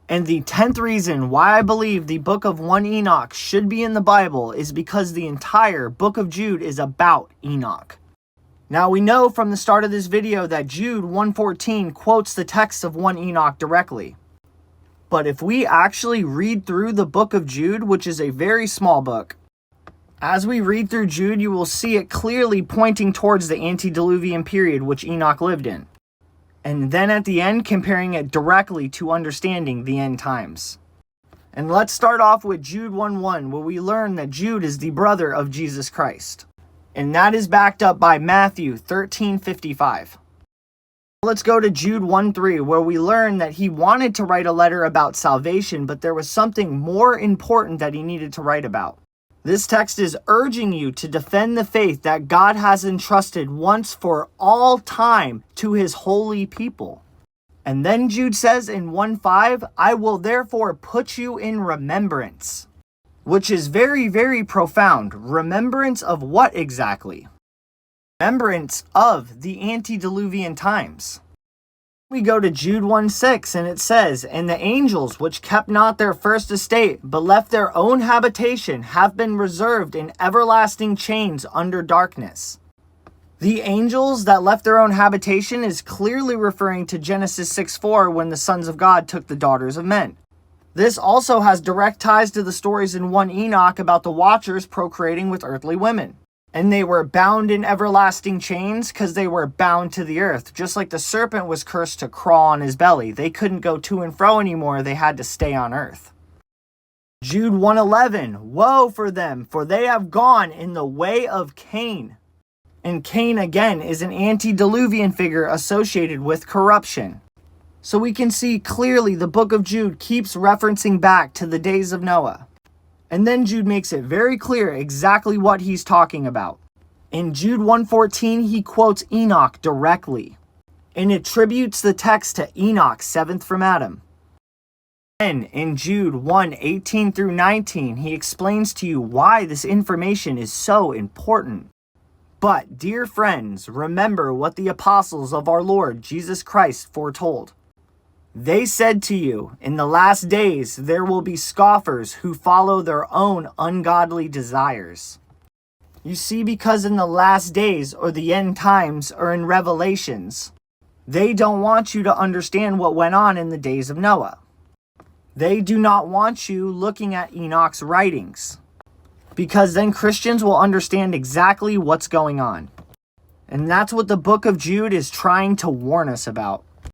And the 10th reason why I believe the book of 1 Enoch should be in the Bible is because the entire book of Jude is about Enoch. Now we know from the start of this video that Jude 1:14 quotes the text of 1 Enoch directly. But if we actually read through the book of Jude, which is a very small book, as we read through Jude, you will see it clearly pointing towards the antediluvian period which Enoch lived in. And then at the end, comparing it directly to understanding the end times. And let's start off with Jude 1:1, where we learn that Jude is the brother of Jesus Christ. And that is backed up by Matthew 13:55. Let's go to Jude 1:3, where we learn that he wanted to write a letter about salvation, but there was something more important that he needed to write about. This text is urging you to defend the faith that God has entrusted once for all time to his holy people. And then Jude says in 1:5, I will therefore put you in remembrance. Which is very, very profound. Remembrance of what exactly? Remembrance of the antediluvian times. We go to Jude 1:6 and it says, and the angels which kept not their first estate, but left their own habitation, have been reserved in everlasting chains under darkness. The angels that left their own habitation is clearly referring to Genesis 6:4 when the sons of God took the daughters of men. This also has direct ties to the stories in 1 Enoch about the Watchers procreating with earthly women. And they were bound in everlasting chains because they were bound to the earth. Just like the serpent was cursed to crawl on his belly. They couldn't go to and fro anymore. They had to stay on earth. Jude 1:11, woe for them, for they have gone in the way of Cain. And Cain again is an antediluvian figure associated with corruption. So we can see clearly the book of Jude keeps referencing back to the days of Noah. And then Jude makes it very clear exactly what he's talking about. In Jude 1:14, he quotes Enoch directly and attributes the text to Enoch, seventh from Adam. Then in Jude 1:18 through 19, he explains to you why this information is so important. But, dear friends, remember what the apostles of our Lord Jesus Christ foretold. They said to you, in the last days there will be scoffers who follow their own ungodly desires. You see, because in the last days, or the end times, or in Revelations, they don't want you to understand what went on in the days of Noah. They do not want you looking at Enoch's writings, because then Christians will understand exactly what's going on. And that's what the book of Jude is trying to warn us about.